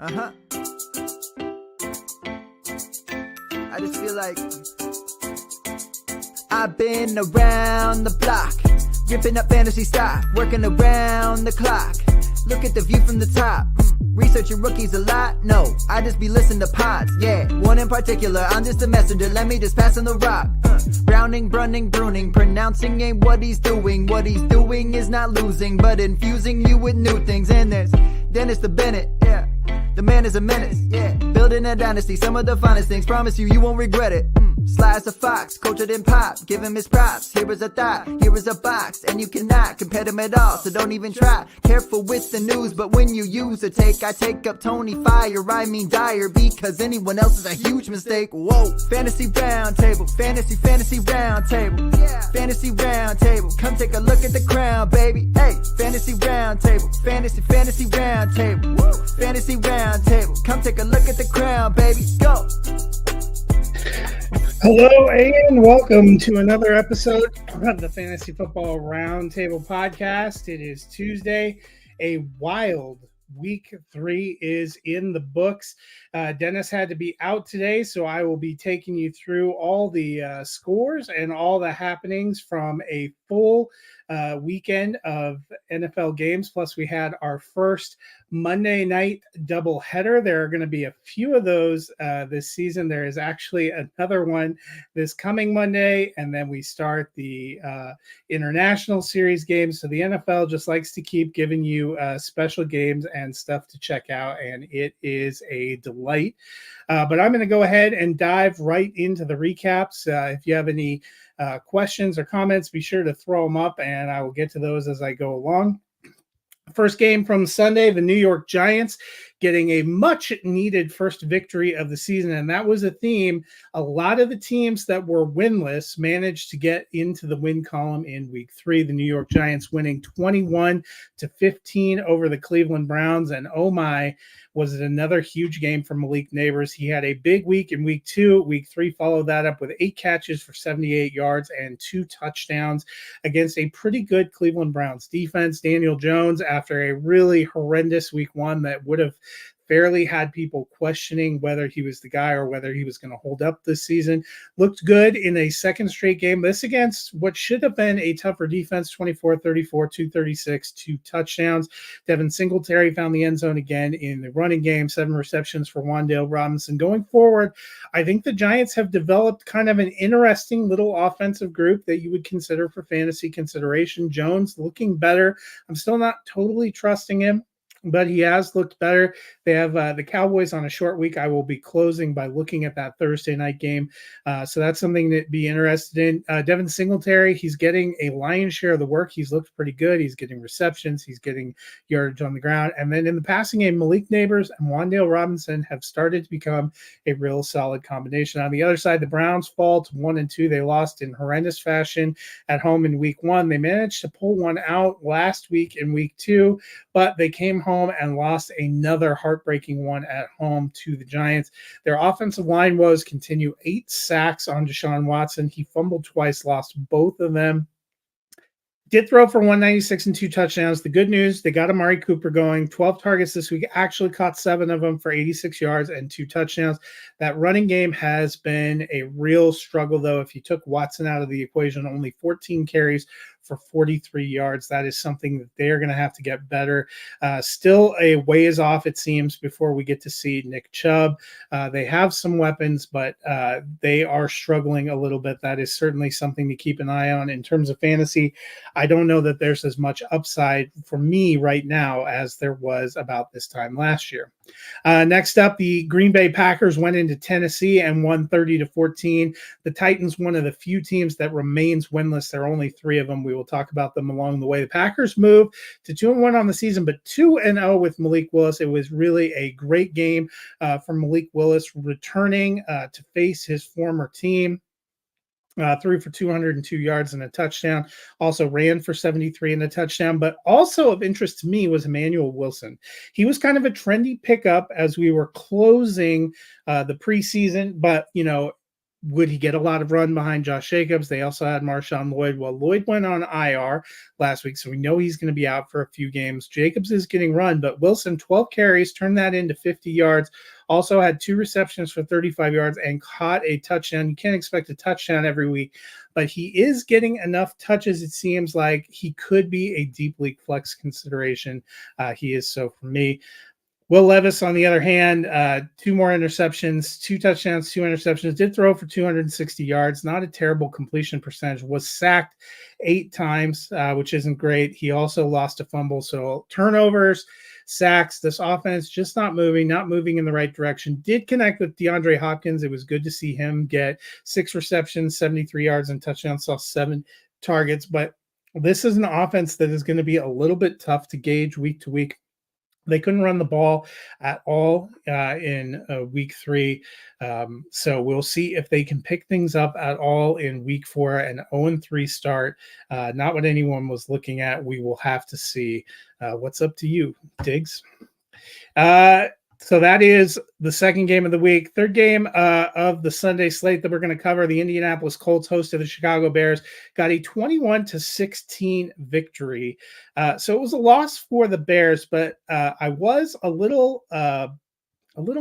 Uh-huh. I just feel like I've been around the block, ripping up fantasy stock, working around the clock. Look at the view from the top. Researching rookies a lot? No, I just be listening to pods. Yeah, one in particular, I'm just a messenger. Let me just pass on the rock. Browning, brunning, pruning, pronouncing ain't what he's doing. What he's doing is not losing, but infusing you with new things. And there's Dennis the Bennett, yeah. The man is a menace, yeah. Building a dynasty, some of the finest things. Promise you won't regret it. Sly as a fox, cultured in pop. Give him his props. Here is a thought, here is a box, and you cannot compare them at all. So don't even try. Careful with the news, but when you use a take, I take up Tony Fire. I mean Dyer, because anyone else is a huge mistake. Whoa, fantasy round table, fantasy round table, yeah. Fantasy round table. Come take a look at the crown, baby. Hey, fantasy round table, fantasy round table, woo. Fantasy round table. Come take a look at the crown, baby. Go. Hello and welcome to another episode of the Fantasy Football Roundtable Podcast. It is Tuesday. A wild week 3 is in the books. Dennis had to be out today, so I will be taking you through all the scores and all the happenings from a full weekend of NFL games. Plus, we had our first Monday night doubleheader. There are going to be a few of those this season. There is actually another one this coming Monday, and then we start the international series games. So the NFL just likes to keep giving you special games and stuff to check out, and it is a delight. But I'm going to go ahead and dive right into the recaps. If you have any questions or comments, be sure to throw them up, and I will get to those as I go along. First game from Sunday, the New York Giants getting a much needed first victory of the season. And that was a theme. A lot of the teams that were winless managed to get into the win column in week 3. The New York Giants winning 21-15 over the Cleveland Browns. And oh my, was it another huge game for Malik Nabers. He had a big week in week 2. Week 3 followed that up with 8 catches for 78 yards and 2 touchdowns against a pretty good Cleveland Browns defense. Daniel Jones, after a really horrendous week 1 that would have fairly had people questioning whether he was the guy or whether he was going to hold up this season, looked good in a second straight game. This against what should have been a tougher defense, 24-34, 236, 2 touchdowns. Devin Singletary found the end zone again in the running game, 7 receptions for Wan'Dale Robinson. Going forward, I think the Giants have developed kind of an interesting little offensive group that you would consider for fantasy consideration. Jones looking better. I'm still not totally trusting him, but he has looked better. They have the Cowboys on a short week. I will be closing by looking at that Thursday night game. So that's something to be interested in. Devin Singletary, he's getting a lion's share of the work. He's looked pretty good. He's getting receptions. He's getting yardage on the ground. And then in the passing game, Malik Nabers and Wan'Dale Robinson have started to become a real solid combination. On the other side, the Browns fall to 1-2. They lost in horrendous fashion at home in week 1. They managed to pull one out last week in week 2, but they came home and lost another heartbreaking one at home to the Giants. Their offensive line woes continue. 8 sacks on Deshaun Watson. He fumbled twice, lost both of them. Did throw for 196 and 2 touchdowns. The good news, they got Amari Cooper going. 12 targets this week, actually caught 7 of them for 86 yards and 2 touchdowns. That running game has been a real struggle, though. If you took Watson out of the equation, only 14 carries for 43 yards. That is something that they're going to have to get better. Still a ways off, it seems, before we get to see Nick Chubb. They have some weapons, but they are struggling a little bit. That is certainly something to keep an eye on in terms of fantasy. I don't know that there's as much upside for me right now as there was about this time last year. Next up, the Green Bay Packers went into Tennessee and won 30-14. The Titans, one of the few teams that remains winless. There are only 3 of them. We will talk about them along the way. The Packers moved to 2-1 on the season, but 2-0 with Malik Willis. It was really a great game for Malik Willis, returning to face his former team. Threw for 202 yards and a touchdown, also ran for 73 and a touchdown. But also of interest to me was Emmanuel Wilson. He was kind of a trendy pickup as we were closing the preseason, but, you know, would he get a lot of run behind Josh Jacobs? They also had Marshawn Lloyd. Well, Lloyd went on IR last week, so we know he's going to be out for a few games. Jacobs is getting run, but Wilson, 12 carries, turned that into 50 yards. Also had 2 receptions for 35 yards and caught a touchdown. You can't expect a touchdown every week, but he is getting enough touches. It seems like he could be a deep league flex consideration. He is. So for me, Will Levis, on the other hand, 2 more interceptions, 2 touchdowns, 2 interceptions, did throw for 260 yards. Not a terrible completion percentage. Was sacked 8 times, which isn't great. He also lost a fumble. So turnovers, sacks, this offense just not moving in the right direction. Did connect with DeAndre Hopkins. It was good to see him get 6 receptions, 73 yards, and touchdowns, saw 7 targets. But this is an offense that is going to be a little bit tough to gauge week to week. They couldn't run the ball at all in week 3. So we'll see if they can pick things up at all in week 4. An 0-3 start, not what anyone was looking at. We will have to see. What's up to you, Diggs? So that is the second game of the week. Third game of the Sunday slate that we're going to cover, the Indianapolis Colts hosted the Chicago Bears, got a 21-16 victory. So it was a loss for the Bears, but I was a little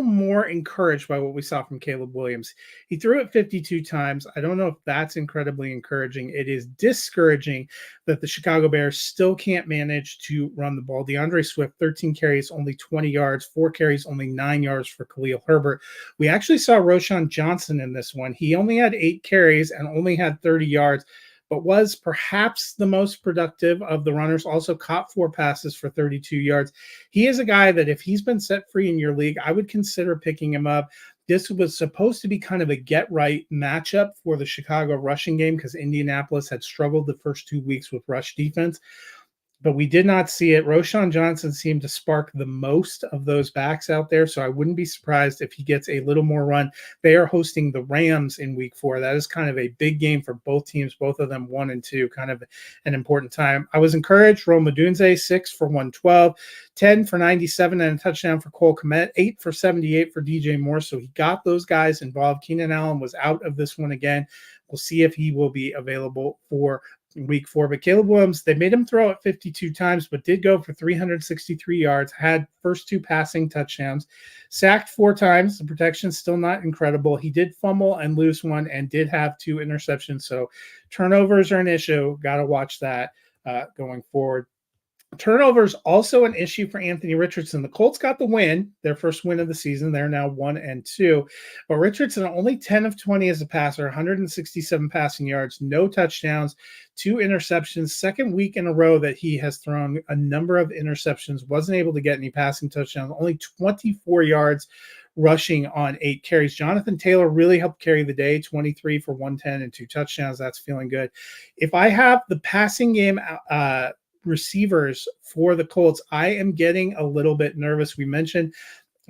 more encouraged by what we saw from Caleb Williams. He threw it 52 times. I don't know if that's incredibly encouraging. It is discouraging that the Chicago Bears still can't manage to run the ball. DeAndre Swift, 13 carries, only 20 yards, 4 carries, only 9 yards for Khalil Herbert. We actually saw Roschon Johnson in this one. He only had 8 carries and only had 30 yards, but was perhaps the most productive of the runners. Also caught 4 passes for 32 yards. He is a guy that if he's been set free in your league, I would consider picking him up. This was supposed to be kind of a get-right matchup for the Chicago rushing game because Indianapolis had struggled the first 2 weeks with rush defense. But we did not see it. Roschon Johnson seemed to spark the most of those backs out there, so I wouldn't be surprised if he gets a little more run. They are hosting the Rams in week 4. That is kind of a big game for both teams, both of them 1 and 2, kind of an important time. I was encouraged. Rome Odunze, 6 for 112, 10 for 97 and a touchdown for Cole Kmet, 8 for 78 for DJ Moore, so he got those guys involved. Keenan Allen was out of this one again. We'll see if he will be available for week 4. But Caleb Williams, they made him throw it 52 times, but did go for 363 yards, had first 2 passing touchdowns, sacked 4 times. The protection still not incredible. He did fumble and lose 1 and did have 2 interceptions. So turnovers are an issue. Got to watch that going forward. Turnovers also an issue for Anthony Richardson. The Colts got the win, their first win of the season. They're now 1-2. But Richardson only 10 of 20 as a passer, 167 passing yards, no touchdowns, 2 interceptions. Second week in a row that he has thrown a number of interceptions. Wasn't able to get any passing touchdowns. Only 24 yards rushing on 8 carries. Jonathan Taylor really helped carry the day, 23 for 110 and 2 touchdowns. That's feeling good. If I have the passing game receivers for the Colts, I am getting a little bit nervous. We mentioned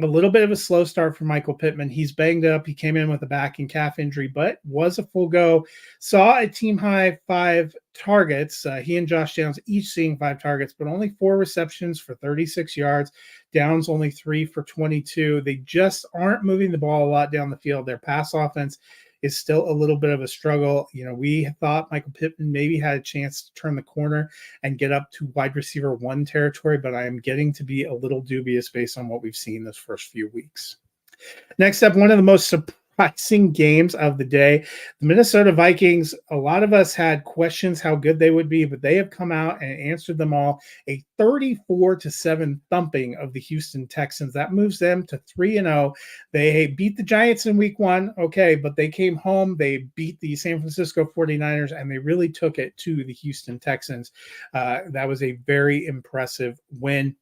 a little bit of a slow start for Michael Pittman. He's banged up. He came in with a back and calf injury, but was a full go. Saw a team high 5 targets. He and Josh Downs each seeing 5 targets, but only 4 receptions for 36 yards. Downs only 3 for 22. They just aren't moving the ball a lot down the field. Their pass offense is still a little bit of a struggle. You know, we thought Michael Pittman maybe had a chance to turn the corner and get up to wide receiver 1 territory, but I am getting to be a little dubious based on what we've seen this first few weeks. Next up, one of the most surprising games of the day, the Minnesota Vikings. A lot of us had questions how good they would be, but they have come out and answered them all. A 34-7 thumping of the Houston Texans. That moves them to 3-0. They beat the Giants in week 1. Okay, but they came home. They beat the San Francisco 49ers, and they really took it to the Houston Texans. That was a very impressive win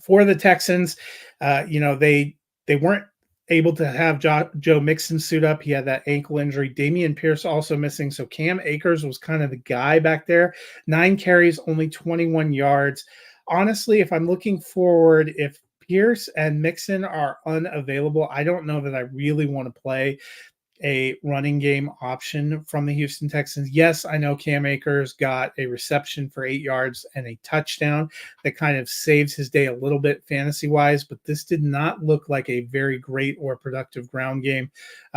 for the Texans. They weren't able to have Joe Mixon suit up. He had that ankle injury. Dameon Pierce also missing. So Cam Akers was kind of the guy back there. 9 carries, only 21 yards. Honestly, if I'm looking forward, if Pierce and Mixon are unavailable, I don't know that I really want to play a running game option from the Houston Texans. Yes, I know Cam Akers got a reception for 8 yards and a touchdown that kind of saves his day a little bit fantasy-wise, but this did not look like a very great or productive ground game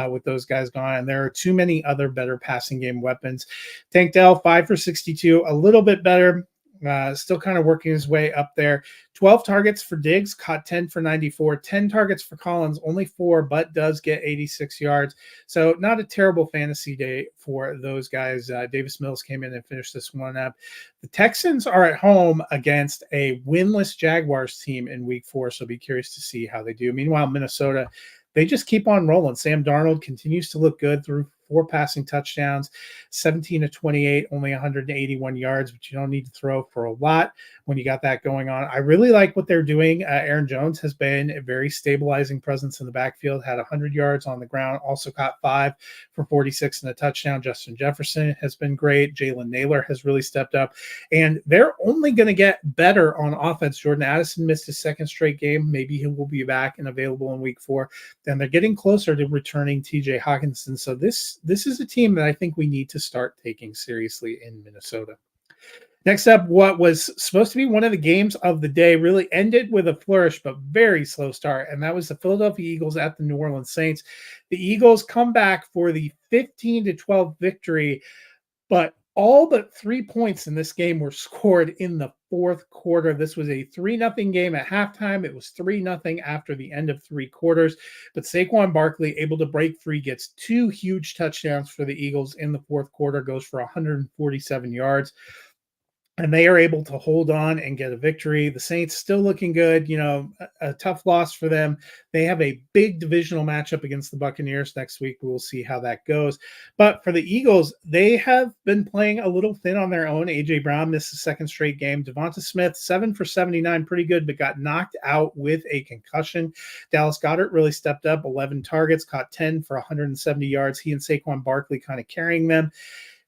with those guys gone, and there are too many other better passing game weapons. Tank Dell, 5 for 62, a little bit better. Still kind of working his way up there. 12 targets for Diggs, caught 10 for 94. 10 targets for Collins, only 4, but does get 86 yards. So not a terrible fantasy day for those guys. Davis Mills came in and finished this one up. The Texans are at home against a winless Jaguars team in week 4, so be curious to see how they do. Meanwhile, Minnesota, they just keep on rolling. Sam Darnold continues to look good through 4 passing touchdowns, 17 to 28, only 181 yards, but you don't need to throw for a lot when you got that going on. I really like what they're doing. Aaron Jones has been a very stabilizing presence in the backfield, had 100 yards on the ground, also caught 5 for 46 and a touchdown. Justin Jefferson has been great. Jalen Naylor has really stepped up, and they're only going to get better on offense. Jordan Addison missed his 2nd straight game. Maybe he will be back and available in week 4. Then they're getting closer to returning TJ Hawkinson. So this is a team that I think we need to start taking seriously in Minnesota. Next up, what was supposed to be one of the games of the day really ended with a flourish, but very slow start. And that was the Philadelphia Eagles at the New Orleans Saints. The Eagles come back for the 15-12 victory, but all but 3 points in this game were scored in the 4th quarter. This was a 3-0 game at halftime. It was 3-0 after the end of 3 quarters. But Saquon Barkley, able to break free, gets 2 huge touchdowns for the Eagles in the 4th quarter, goes for 147 yards. And they are able to hold on and get a victory. The Saints still looking good. A tough loss for them. They have a big divisional matchup against the Buccaneers next week. We will see how that goes. But for the Eagles, they have been playing a little thin on their own. A.J. Brown missed the 2nd straight game. Devonta Smith, 7 for 79, pretty good, but got knocked out with a concussion. Dallas Goedert really stepped up, 11 targets, caught 10 for 170 yards. He and Saquon Barkley kind of carrying them.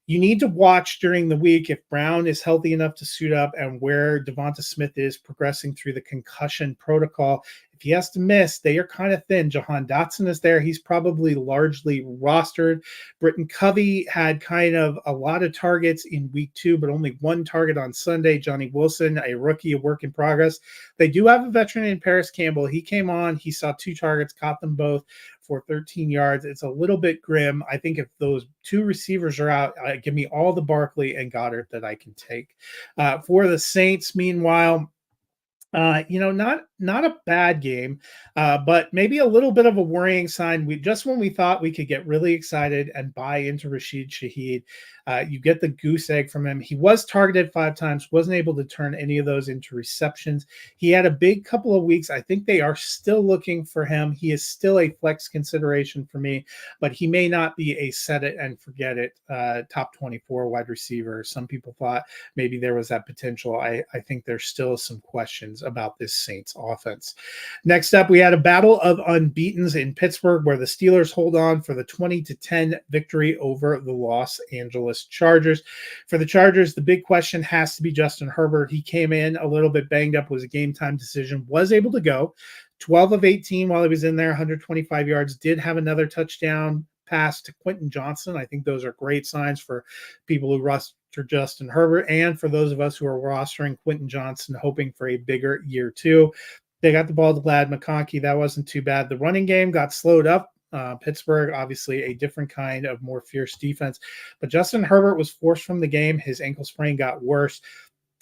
You need to watch during the week if Brown is healthy enough to suit up and where Devonta Smith is progressing through the concussion protocol. If he has to miss, they are kind of thin. Jahan Dotson is there. He's probably largely rostered. Britton Covey had kind of a lot of targets in week 2, but only 1 target on Sunday. Johnny Wilson, a rookie, a work in progress. They do have a veteran in Paris Campbell. He came on. He saw 2 targets, caught them both for 13 yards. It's a little bit grim. I think if those 2 receivers are out, give me all the Barkley and Goddard that I can take. For the Saints, meanwhile, not a bad game, but maybe a little bit of a worrying sign. Just when we thought we could get really excited and buy into Rashid Shaheed, you get the goose egg from him. He was targeted 5 times, wasn't able to turn any of those into receptions. He had a big couple of weeks. I think they are still looking for him. He is still a flex consideration for me, but he may not be a set it and forget it top 24 wide receiver. Some people thought maybe there was that potential. I think there's still some questions about this Saints offense. Next up, we had a battle of unbeatens in Pittsburgh where the Steelers hold on for the 20-10 victory over the Los Angeles Chargers. For the Chargers, the big question has to be Justin Herbert. He came in a little bit banged up, was a game time decision, was able to go 12 of 18 while he was in there, 125 yards, did have another touchdown pass to Quentin Johnson. I think those are great signs for people who roster Justin Herbert and for those of us who are rostering Quentin Johnson, hoping for a bigger year 2. They got the ball to Glad McConkey. That wasn't too bad. The running game got slowed up. Pittsburgh, obviously a different kind of more fierce defense. But Justin Herbert was forced from the game. His ankle sprain got worse.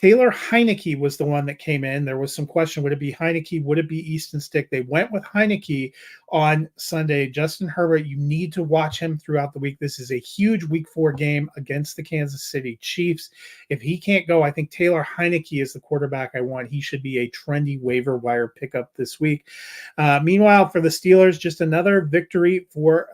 Taylor Heineke was the one that came in. There was some question. Would it be Heineke? Would it be Easton Stick? They went with Heineke on Sunday. Justin Herbert, you need to watch him throughout the week. This is a huge week 4 game against the Kansas City Chiefs. If he can't go, I think Taylor Heineke is the quarterback I want. He should be a trendy waiver wire pickup this week. Meanwhile, for the Steelers, just another victory for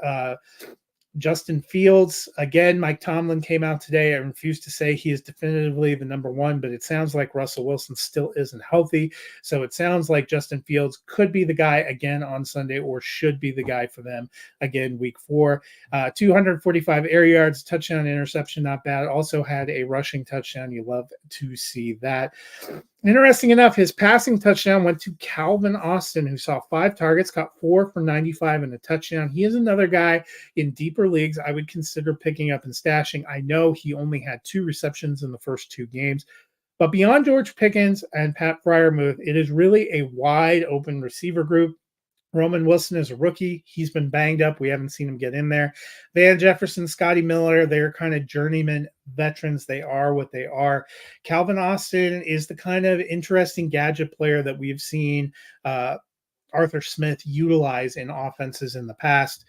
Justin Fields. Again, Mike Tomlin came out today. I refuse to say he is definitively the number 1, but it sounds like Russell Wilson still isn't healthy. So it sounds like Justin Fields could be the guy again on Sunday or should be the guy for them again week 4. 245 air yards, touchdown, interception, not bad. Also had a rushing touchdown. You love to see that. Interesting enough, his passing touchdown went to Calvin Austin, who saw 5 targets, got 4 for 95 and a touchdown. He is another guy in deeper leagues I would consider picking up and stashing. I know he only had 2 receptions in the first 2 games, but beyond George Pickens and Pat Freiermuth, it is really a wide open receiver group. Roman Wilson is a rookie. He's been banged up. We haven't seen him get in there. Van Jefferson, Scotty Miller, they're kind of journeyman veterans. They are what they are. Calvin Austin is the kind of interesting gadget player that we've seen Arthur Smith utilize in offenses in the past.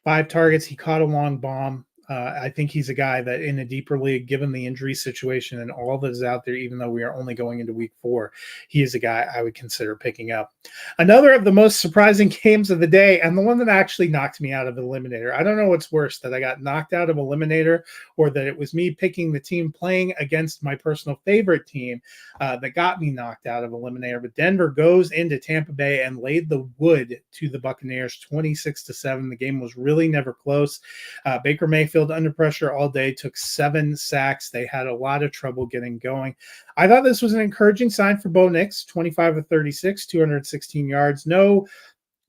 5 targets. He caught a long bomb. I think he's a guy that in a deeper league, given the injury situation and all that is out there, even though we are only going into week 4, he is a guy I would consider picking up. Another of the most surprising games of the day, and the one that actually knocked me out of Eliminator. I don't know what's worse, that I got knocked out of Eliminator or that it was me picking the team playing against my personal favorite team that got me knocked out of Eliminator. But Denver goes into Tampa Bay and laid the wood to the Buccaneers 26-7. The game was really never close. Baker Mayfield under pressure all day, took 7 sacks. They had a lot of trouble getting going. I thought this was an encouraging sign for Bo Nix, 25 of 36, 216 yards. No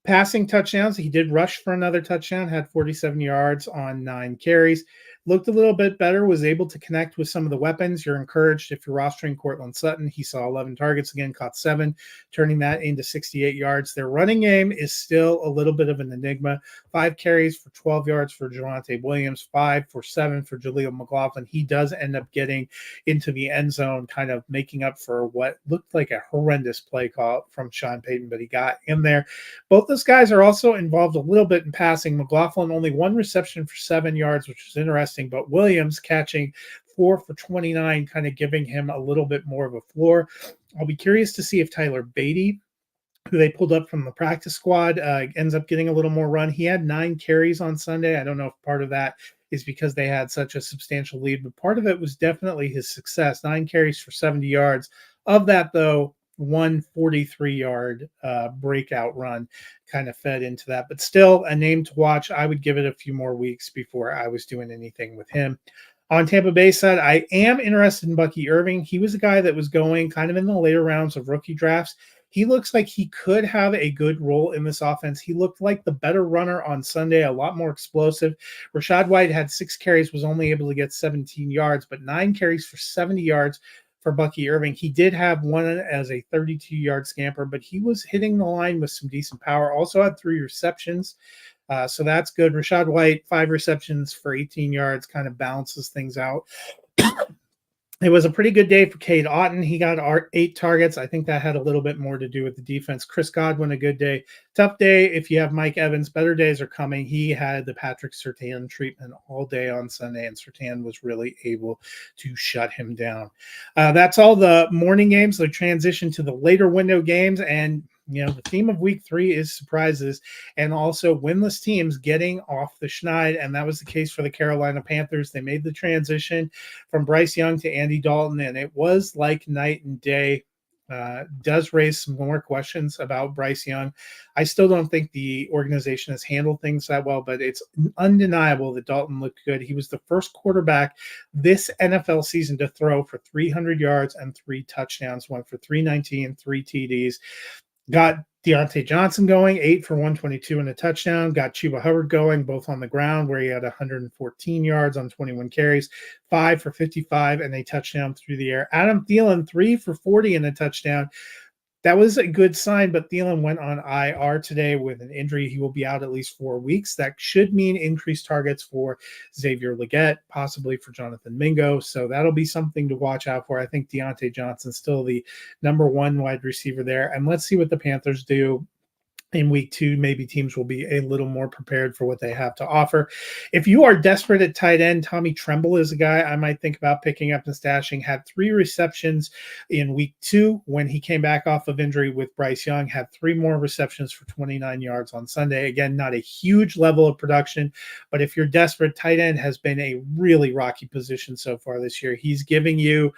passing touchdowns. He did rush for another touchdown, had 47 yards on 9 carries. Looked a little bit better, was able to connect with some of the weapons. You're encouraged if you're rostering Cortland Sutton. He saw 11 targets again, caught 7, turning that into 68 yards. Their running game is still a little bit of an enigma. 5 carries for 12 yards for Javonte Williams, 5 for 7 for Jaleel McLaughlin. He does end up getting into the end zone, kind of making up for what looked like a horrendous play call from Sean Payton, but he got in there. Both those guys are also involved a little bit in passing. McLaughlin only 1 reception for 7 yards, which is interesting, but Williams catching 4 for 29, kind of giving him a little bit more of a floor. I'll be curious to see if Tyler Beatty, who they pulled up from the practice squad, ends up getting a little more run. He had 9 carries on Sunday. I don't know if part of that is because they had such a substantial lead, but part of it was definitely his success. 9 carries for 70 yards. Of that, though, 1 43-yard breakout run kind of fed into that. But still a name to watch. I would give it a few more weeks before I was doing anything with him. On Tampa Bay side, I am interested in Bucky Irving. He was a guy that was going kind of in the later rounds of rookie drafts. He looks like he could have a good role in this offense. He looked like the better runner on Sunday, a lot more explosive. Rachaad White had 6 carries, was only able to get 17 yards, but 9 carries for 70 yards for Bucky Irving. He did have one as a 32-yard scamper, but he was hitting the line with some decent power. Also had 3 receptions. So that's good. Rachaad White, 5 receptions for 18 yards, kind of balances things out. It was a pretty good day for Cade Otton. He got 8 targets. I think that had a little bit more to do with the defense. Chris Godwin, a good day. Tough day if you have Mike Evans. Better days are coming. He had the Patrick Surtain treatment all day on Sunday, and Surtain was really able to shut him down. That's all the morning games. The transition to the later window games, and the theme of week 3 is surprises and also winless teams getting off the schneid. And that was the case for the Carolina Panthers. They made the transition from Bryce Young to Andy Dalton, and it was like night and day. Does raise some more questions about Bryce Young. I still don't think the organization has handled things that well, but it's undeniable that Dalton looked good. He was the first quarterback this NFL season to throw for 300 yards and 3 touchdowns, went for 319, 3 TDs. Got Deontay Johnson going, 8 for 122 and a touchdown. Got Chuba Hubbard going, both on the ground, where he had 114 yards on 21 carries, 5 for 55 and a touchdown through the air. Adam Thielen, 3 for 40 and a touchdown. That was a good sign, but Thielen went on IR today with an injury. He will be out at least 4 weeks. That should mean increased targets for Xavier Legette, possibly for Jonathan Mingo. So that'll be something to watch out for. I think Deontay Johnson's still the number 1 wide receiver there. And let's see what the Panthers do in week 2. Maybe teams will be a little more prepared for what they have to offer. If you are desperate at tight end, Tommy Tremble is a guy I might think about picking up and stashing. Had 3 receptions in week 2 when he came back off of injury with Bryce Young. Had 3 more receptions for 29 yards on Sunday. Again, not a huge level of production, but if you're desperate, tight end has been a really rocky position so far this year. He's giving you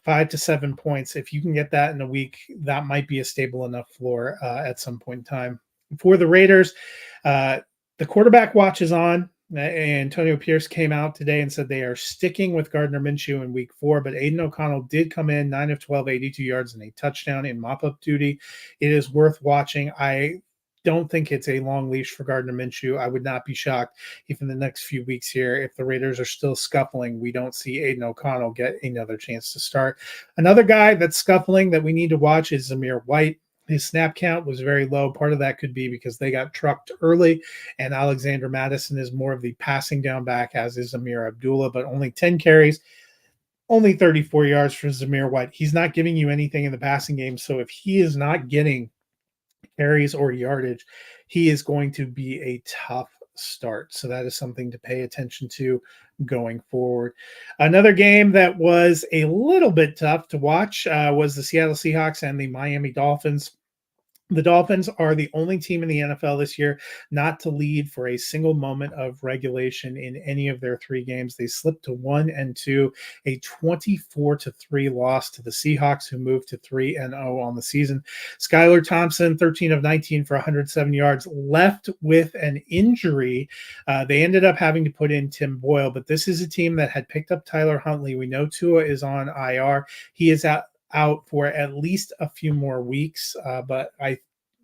5 to 7 points. If you can get that in a week, that might be a stable enough floor at some point in time. For the Raiders, the quarterback watch is on. Antonio Pierce came out today and said they are sticking with Gardner Minshew in week 4, but Aiden O'Connell did come in 9 of 12, 82 yards and a touchdown in mop-up duty. It is worth watching. I don't think it's a long leash for Gardner Minshew. I would not be shocked if in the next few weeks here, if the Raiders are still scuffling, we don't see Aiden O'Connell get another chance to start. Another guy that's scuffling that we need to watch is Zamir White. His snap count was very low. Part of that could be because they got trucked early, and Alexander Madison is more of the passing down back, as is Amir Abdullah, but only 10 carries, only 34 yards for Zamir White. He's not giving you anything in the passing game, so if he is not getting carries or yardage, he is going to be a tough start. So that is something to pay attention to going forward. Another game that was a little bit tough to watch was the Seattle Seahawks and the Miami Dolphins. The Dolphins are the only team in the NFL this year not to lead for a single moment of regulation in any of their 3 games. They slipped to 1-2, a 24-3 loss to the Seahawks, who moved to 3-0 on the season. Skylar Thompson, 13 of 19 for 107 yards, left with an injury. They ended up having to put in Tim Boyle, but this is a team that had picked up Tyler Huntley. We know Tua is on IR. He is out for at least a few more weeks, but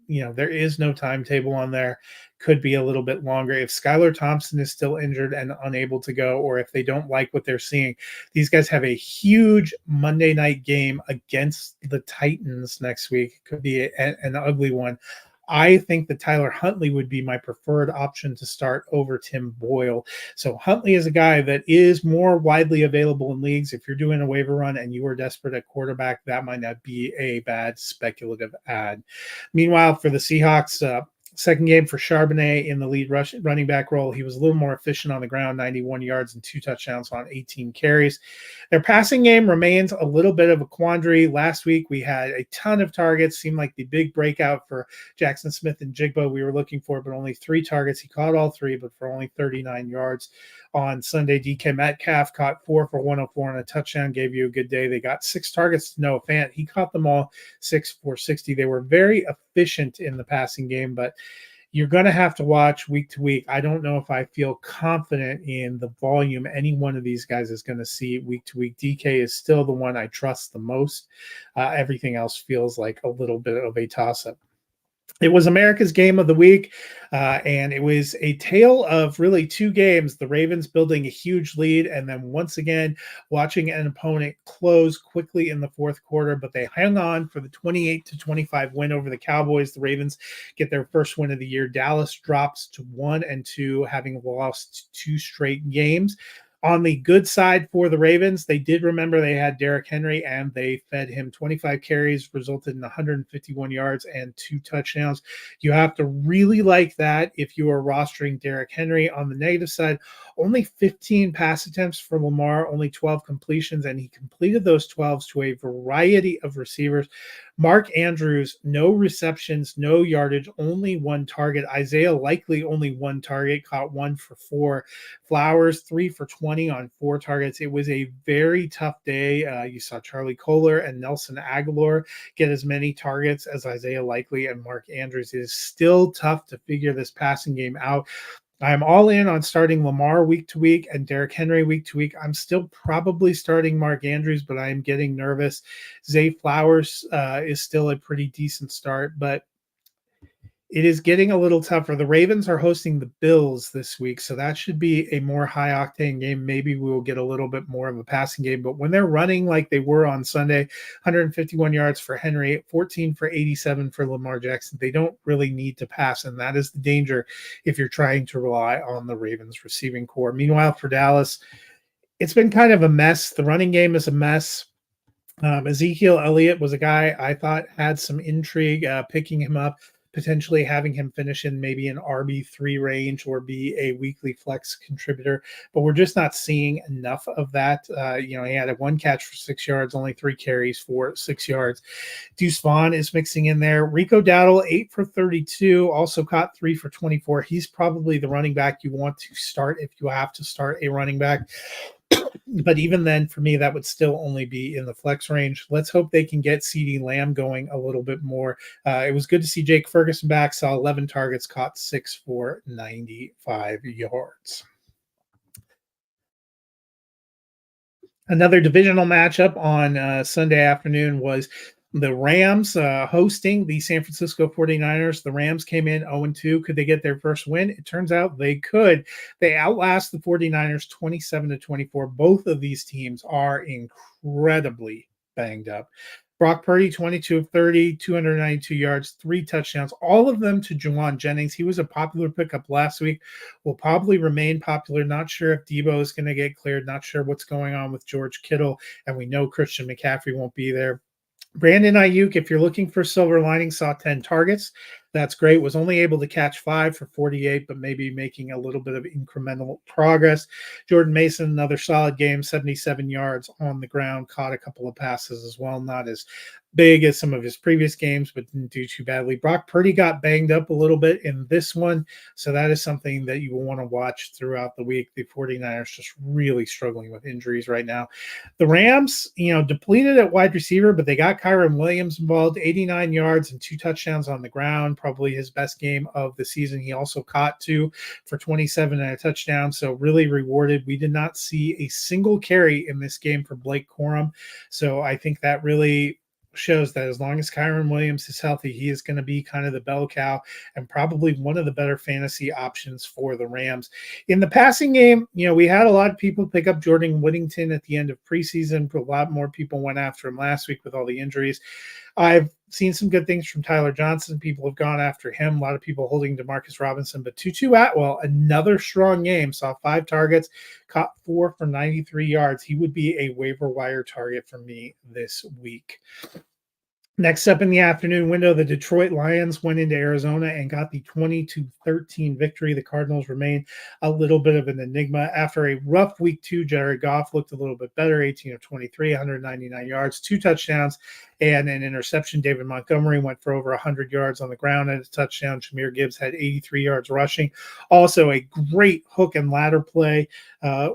there is no timetable on there. Could be a little bit longer. If Skylar Thompson is still injured and unable to go, or if they don't like what they're seeing, these guys have a huge Monday night game against the Titans next week. Could be an ugly one. I think that Tyler Huntley would be my preferred option to start over Tim Boyle. So Huntley is a guy that is more widely available in leagues. If you're doing a waiver run and you are desperate at quarterback, that might not be a bad speculative ad. Meanwhile, for the Seahawks, second game for Charbonnet in the lead running back role. He was a little more efficient on the ground, 91 yards and 2 touchdowns on 18 carries. Their passing game remains a little bit of a quandary. Last week, we had a ton of targets. Seemed like the big breakout for Jackson Smith and Jigbo we were looking for, but only 3 targets. He caught all 3, but for only 39 yards. On Sunday, DK Metcalf caught 4 for 104 and a touchdown, gave you a good day. They got 6 targets to Noah Fant. He caught them all, 6 for 60. They were very efficient in the passing game, but you're going to have to watch week to week. I don't know if I feel confident in the volume any one of these guys is going to see week to week. DK is still the one I trust the most. Everything else feels like a little bit of a toss-up. It was America's game of the week, and it was a tale of really 2 games. The Ravens building a huge lead, and then once again watching an opponent close quickly in the fourth quarter, but they hung on for the 28-25 win over the Cowboys. The Ravens get their first win of the year. Dallas drops to 1-2, having lost 2 straight games. On the good side for the Ravens, they did remember they had Derrick Henry, and they fed him 25 carries, resulted in 151 yards and 2 touchdowns. You have to really like that if you are rostering Derrick Henry. On the negative side, only 15 pass attempts for Lamar, only 12 completions, and he completed those 12s to a variety of receivers. Mark Andrews, no receptions, no yardage, only 1 target. Isaiah Likely, only 1 target, caught 1 for 4. Flowers, 3 for 20 on 4 targets. It was a very tough day. You saw Charlie Kohler and Nelson Aguilar get as many targets as Isaiah Likely and Mark Andrews. It is still tough to figure this passing game out. I'm all in on starting Lamar week to week and Derrick Henry week to week. I'm still probably starting Mark Andrews, but I'm getting nervous. Zay Flowers is still a pretty decent start, but it is getting a little tougher. The Ravens are hosting the Bills this week, so that should be a more high-octane game. Maybe we will get a little bit more of a passing game, but when they're running like they were on Sunday, 151 yards for Henry, 14 for 87 for Lamar Jackson, they don't really need to pass, and that is the danger if you're trying to rely on the Ravens receiving core. Meanwhile, for Dallas, it's been kind of a mess. The running game is a mess. Ezekiel Elliott was a guy I thought had some intrigue, picking him up, potentially having him finish in maybe an RB3 range or be a weekly flex contributor, but we're just not seeing enough of that. He had a 1 catch for 6 yards, only 3 carries for 6 yards. Deuce Vaughn is mixing in there. Rico Dowdle, 8 for 32, also caught 3 for 24. He's probably the running back you want to start if you have to start a running back. But even then, for me, that would still only be in the flex range. Let's hope they can get CeeDee Lamb going a little bit more. It was good to see Jake Ferguson back, saw 11 targets, caught 6 for 95 yards. Another divisional matchup on Sunday afternoon was the Rams hosting the San Francisco 49ers. The Rams came in 0-2. Could they get their first win? It turns out they could. They outlast the 49ers 27-24. Both of these teams are incredibly banged up. Brock Purdy, 22 of 30, 292 yards, 3 touchdowns, all of them to Juwan Jennings. He was a popular pickup last week, will probably remain popular. Not sure if Debo is going to get cleared, not sure what's going on with George Kittle, and we know Christian McCaffrey won't be there. Brandon Ayuk, if you're looking for silver lining, saw 10 targets. That's great. Was only able to catch 5 for 48, but maybe making a little bit of incremental progress. Jordan Mason, another solid game, 77 yards on the ground, caught a couple of passes as well. Not as big as some of his previous games, but didn't do too badly. Brock Purdy got banged up a little bit in this one, so that is something that you will want to watch throughout the week. The 49ers just really struggling with injuries right now. The Rams, depleted at wide receiver, but they got Kyren Williams involved, 89 yards and 2 touchdowns on the ground, probably his best game of the season. He also caught 2 for 27 and a touchdown, so really rewarded. We did not see a single carry in this game for Blake Corum, so I think that really shows that as long as Kyren Williams is healthy, he is going to be kind of the bell cow and probably one of the better fantasy options for the Rams. In the passing game, we had a lot of people pick up Jordan Whittington at the end of preseason, but a lot more people went after him last week with all the injuries. I've seen some good things from Tyler Johnson. People have gone after him. A lot of people holding Demarcus Robinson, but Tutu Atwell, another strong game, saw 5 targets, caught 4 for 93 yards. He would be a waiver wire target for me this week. Next up in the afternoon window, the Detroit Lions went into Arizona and got the 20-13 victory. The Cardinals remain a little bit of an enigma. After a rough week 2, Jared Goff looked a little bit better, 18 of 23, 199 yards, 2 touchdowns, and an interception. David Montgomery went for over 100 yards on the ground and a touchdown. Jahmyr Gibbs had 83 yards rushing. Also a great hook and ladder play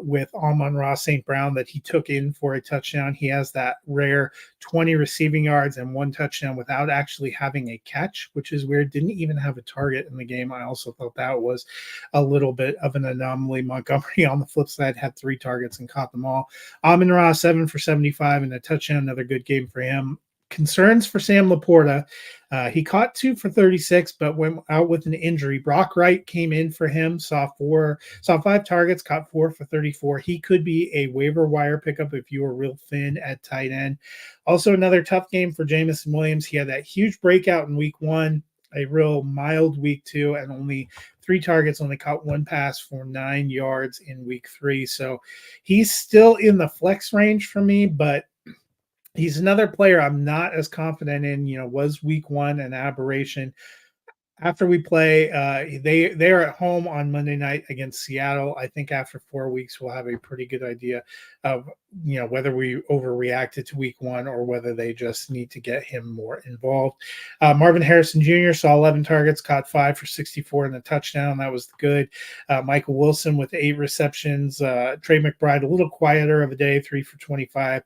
with Amon-Ra St. Brown that he took in for a touchdown. He has that rare 20 receiving yards and 1 touchdown without actually having a catch, which is weird. Didn't even have a target in the game. I also thought that was a little bit of an anomaly. Montgomery on the flip side had 3 targets and caught them all. Amon-Ra 7 for 75 and a touchdown. Another good game for him. Concerns for Sam Laporta. He caught 2 for 36, but went out with an injury. Brock Wright came in for him, saw 5 targets, caught 4 for 34. He could be a waiver wire pickup if you were real thin at tight end. Also, another tough game for Jameson Williams. He had that huge breakout in week 1, a real mild week 2, and only 3 targets, only caught 1 pass for 9 yards in week 3. So he's still in the flex range for me, but he's another player I'm not as confident in. Was week 1 an aberration? After we play, they are at home on Monday night against Seattle. I think after 4 weeks, we'll have a pretty good idea of whether we overreacted to week 1 or whether they just need to get him more involved. Marvin Harrison Jr. saw 11 targets, caught 5 for 64 and a touchdown. That was good. Michael Wilson with 8 receptions. Trey McBride, a little quieter of a day, 3 for 25.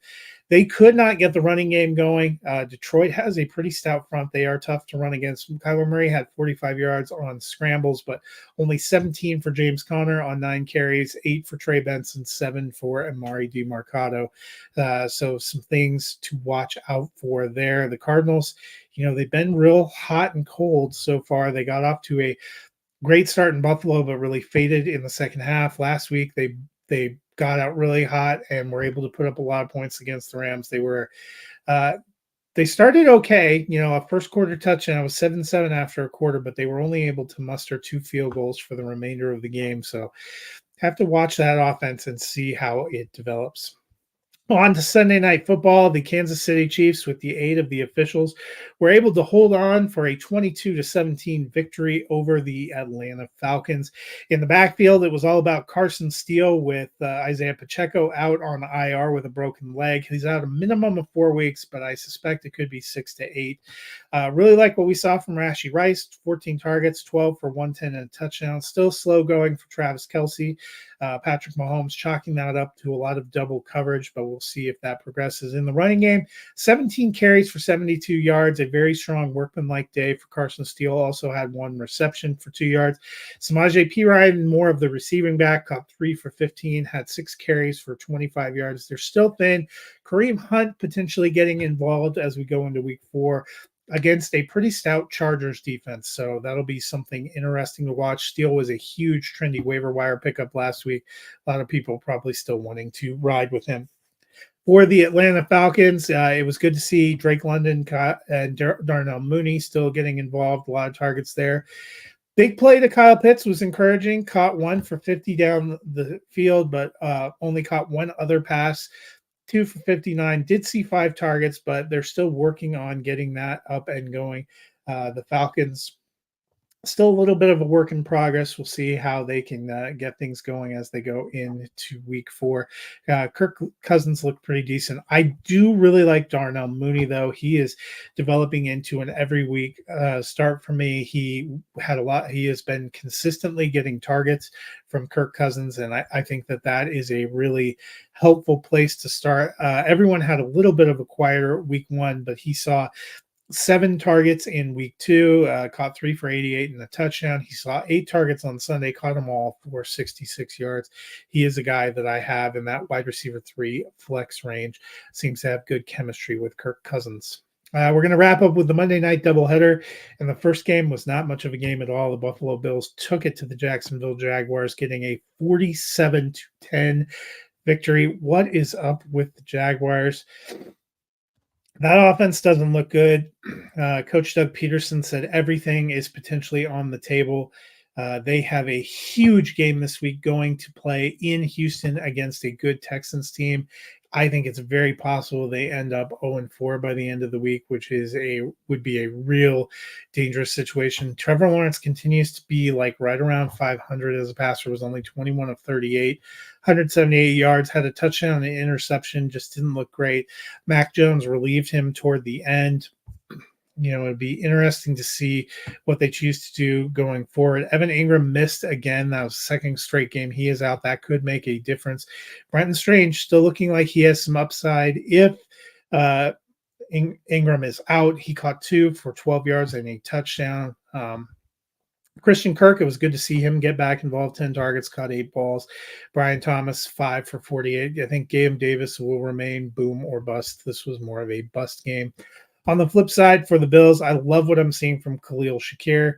They could not get the running game going. Detroit has a pretty stout front. They are tough to run against. Kyler Murray had 45 yards on scrambles, but only 17 for James Conner on 9 carries, 8 for Trey Benson, 7 for Amari DiMercato. So some things to watch out for there. The Cardinals, they've been real hot and cold so far. They got off to a great start in Buffalo, but really faded in the second half. Last week, they got out really hot and were able to put up a lot of points against the Rams. They started okay, a first quarter touchdown. It was 7-7 after a quarter, but they were only able to muster 2 field goals for the remainder of the game. So have to watch that offense and see how it develops. On to Sunday Night Football, the Kansas City Chiefs, with the aid of the officials, were able to hold on for a 22-17 victory over the Atlanta Falcons. In the backfield, it was all about Carson Steele with Isaiah Pacheco out on IR with a broken leg. He's out a minimum of 4 weeks, but I suspect it could be 6 to 8. Really like what we saw from Rashee Rice, 14 targets, 12 for 110 and a touchdown. Still slow going for Travis Kelce. Patrick Mahomes chalking that up to a lot of double coverage, but we'll we'll see if that progresses. In the running game, 17 carries for 72 yards, a very strong workmanlike day for Carson Steele. Also had 1 reception for 2 yards. Samaje Perine, more of the receiving back, caught 3 for 15, had 6 carries for 25 yards. They're still thin. Kareem Hunt potentially getting involved as we go into week 4 against a pretty stout Chargers defense. So that'll be something interesting to watch. Steele was a huge trendy waiver wire pickup last week. A lot of people probably still wanting to ride with him. For the Atlanta Falcons, it was good to see Drake London and Darnell Mooney still getting involved. A lot of targets there. Big play to Kyle Pitts was encouraging. Caught 1 for 50 down the field, but only caught 1 other pass. 2 for 59, did see 5 targets, but they're still working on getting that up and going. The Falcons, still a little bit of a work in progress. We'll see how they can get things going as they go into week 4. Kirk Cousins looked pretty decent. I do really like Darnell Mooney, though. He is developing into an every week start for me. He has been consistently getting targets from Kirk Cousins, and I think that is a really helpful place to start. Everyone had a little bit of a quieter week 1, but he saw 7 targets in week 2, caught 3 for 88 and a touchdown. He saw 8 targets on Sunday, caught them all for 66 yards. He is a guy that I have in that wide receiver 3 flex range. Seems to have good chemistry with Kirk Cousins. We're going to wrap up with the Monday night doubleheader. And the first game was not much of a game at all. The Buffalo Bills took it to the Jacksonville Jaguars, getting a 47-10 victory. What is up with the Jaguars? That offense doesn't look good. Coach Doug Peterson said everything is potentially on the table. They have a huge game this week going to play in Houston against a good Texans team. I think it's very possible they end up 0-4 by the end of the week, which would be a real dangerous situation. Trevor Lawrence continues to be like right around 500 as a passer, was only 21 of 38, 178 yards, had a touchdown and an interception, just didn't look great. Mac Jones relieved him toward the end. It'd be interesting to see what they choose to do going forward. Evan Ingram missed again. That was the second straight game he is out. That could make a difference. Brenton Strange still looking like he has some upside. If Ingram is out, he caught 2 for 12 yards and a touchdown. Christian Kirk, it was good to see him get back involved. 10 targets, caught 8 balls. Brian Thomas, 5 for 48. I think Gabe Davis will remain boom or bust. This was more of a bust game. On the flip side, for the Bills, I love what I'm seeing from Khalil Shakir.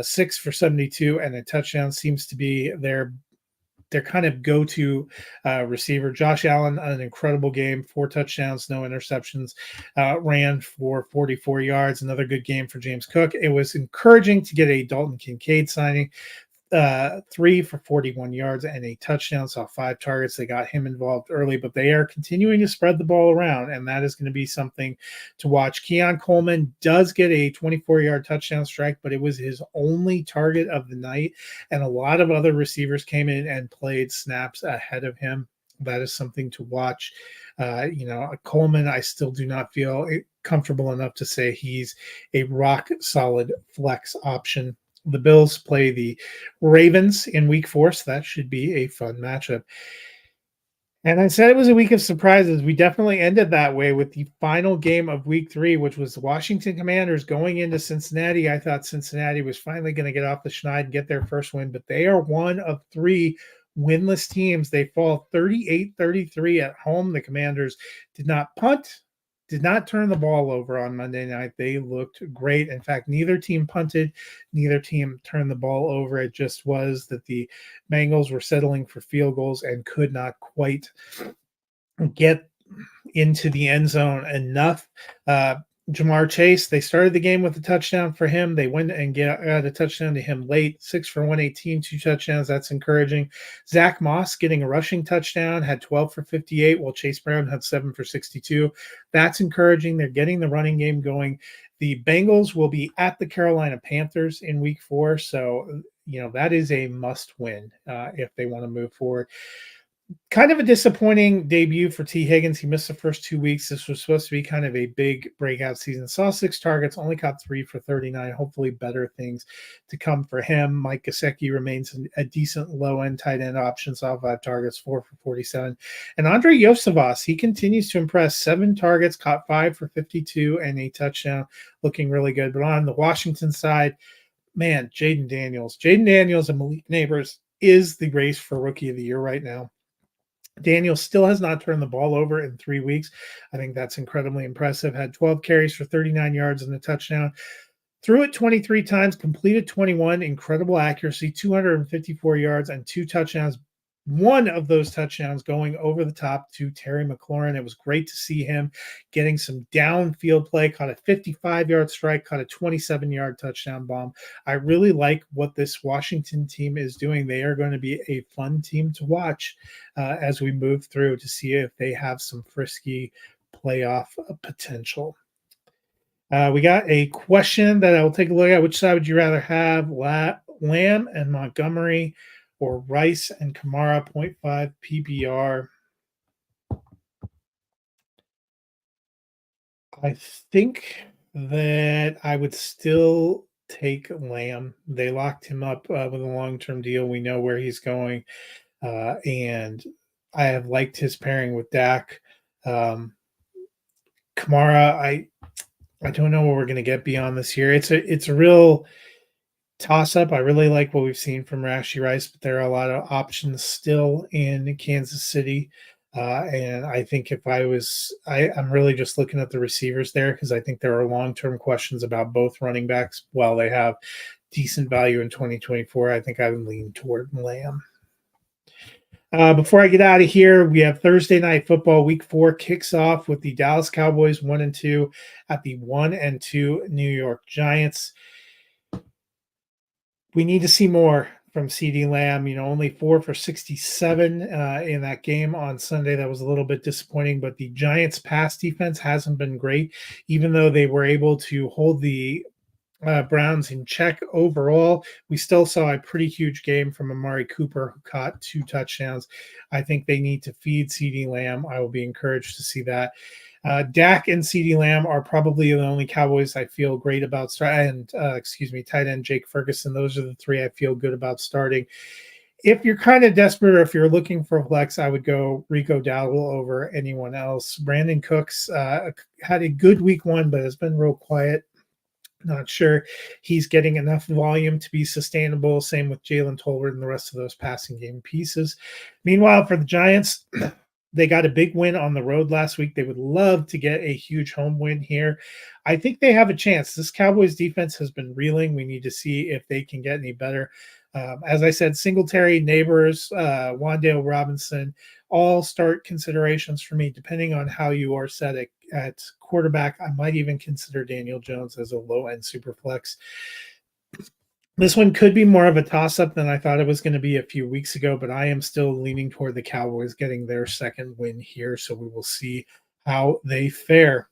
6 for 72 and a touchdown seems to be their kind of go-to receiver. Josh Allen, an incredible game, 4 touchdowns, no interceptions, ran for 44 yards. Another good game for James Cook. It was encouraging to get a Dalton Kincaid signing. 3 for 41 yards and a touchdown, saw 5 targets. They got him involved early, but they are continuing to spread the ball around, and that is going to be something to watch. Keon Coleman does get a 24-yard touchdown strike, but it was his only target of the night, and a lot of other receivers came in and played snaps ahead of him. That is something to watch. Coleman, I still do not feel comfortable enough to say he's a rock-solid flex option. The Bills play the Ravens in week 4, so that should be a fun matchup. And I said it was a week of surprises. We definitely ended that way with the final game of week 3, which was the Washington Commanders going into Cincinnati. I thought Cincinnati was finally going to get off the schneid and get their first win, but they are one of 3 winless teams. They fall 38-33 at home. The Commanders did not punt, did not turn the ball over on Monday night. They looked great. In fact, neither team punted, neither team turned the ball over. It just was that the Bengals were settling for field goals and could not quite get into the end zone enough. Jamar Chase, they started the game with a touchdown for him. They went and got a touchdown to him late, 6 for 118, 2 touchdowns. That's encouraging. Zach Moss getting a rushing touchdown, had 12 for 58, while Chase Brown had 7 for 62. That's encouraging. They're getting the running game going. The Bengals will be at the Carolina Panthers in week 4, so that is a must win if they want to move forward. Kind of a disappointing debut for T. Higgins. He missed the first 2 weeks. This was supposed to be kind of a big breakout season. Saw 6 targets, only caught 3 for 39. Hopefully better things to come for him. Mike Gesicki remains a decent low-end tight end option. Saw 5 targets, 4 for 47. And Andre Iosivas, he continues to impress. 7 targets, caught 5 for 52 and a touchdown. Looking really good. But on the Washington side, man, Jaden Daniels. Jaden Daniels and Malik Neighbors is the race for Rookie of the Year right now. Daniel still has not turned the ball over in 3 weeks. I think that's incredibly impressive. Had 12 carries for 39 yards and a touchdown. Threw it 23 times, completed 21, incredible accuracy, 254 yards and 2 touchdowns. One of those touchdowns going over the top to Terry McLaurin. It was great to see him getting some downfield play, caught a 55-yard strike, caught a 27-yard touchdown bomb. I really like what this Washington team is doing. They are going to be a fun team to watch as we move through to see if they have some frisky playoff potential. We got a question that I will take a look at. Which side would you rather have, Lamb and Montgomery or Rice and Kamara, 0.5 PPR? I think that I would still take Lamb. They locked him up with a long-term deal. We know where he's going. And I have liked his pairing with Dak. Kamara, I don't know what we're going to get beyond this year. It's a real toss-up. I really like what we've seen from Rashee Rice, but there are a lot of options still in Kansas City. And I think if I'm really just looking at the receivers there because I think there are long-term questions about both running backs. While they have decent value in 2024, I think I would lean toward Lamb. Before I get out of here, we have Thursday Night Football. Week 4 kicks off with the Dallas Cowboys 1-2 at the 1-2 New York Giants. We need to see more from CeeDee Lamb. Only 4 for 67 in that game on Sunday. That was a little bit disappointing, but the Giants' pass defense hasn't been great, even though they were able to hold the Browns in check overall. We still saw a pretty huge game from Amari Cooper, who caught 2 touchdowns. I think they need to feed CeeDee Lamb. I will be encouraged to see that. Dak and CeeDee Lamb are probably the only Cowboys I feel great about. Tight end Jake Ferguson. Those are the 3 I feel good about starting. If you're kind of desperate or if you're looking for a flex, I would go Rico Dowdle over anyone else. Brandon Cooks had a good week 1, but has been real quiet. Not sure he's getting enough volume to be sustainable. Same with Jalen Tolbert and the rest of those passing game pieces. Meanwhile, for the Giants, they got a big win on the road last week. They would love to get a huge home win here. I think they have a chance. This Cowboys defense has been reeling. We need to see if they can get any better. As I said, Singletary, Neighbors, Wan'Dale Robinson, all start considerations for me, depending on how you are set at quarterback. I might even consider Daniel Jones as a low-end super flex. This one could be more of a toss-up than I thought it was going to be a few weeks ago, but I am still leaning toward the Cowboys getting their second win here, so we will see how they fare.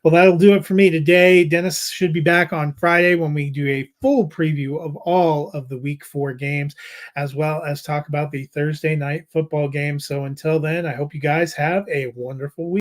Well, that'll do it for me today. Dennis should be back on Friday when we do a full preview of all of the Week 4 games, as well as talk about the Thursday Night Football game. So until then, I hope you guys have a wonderful week.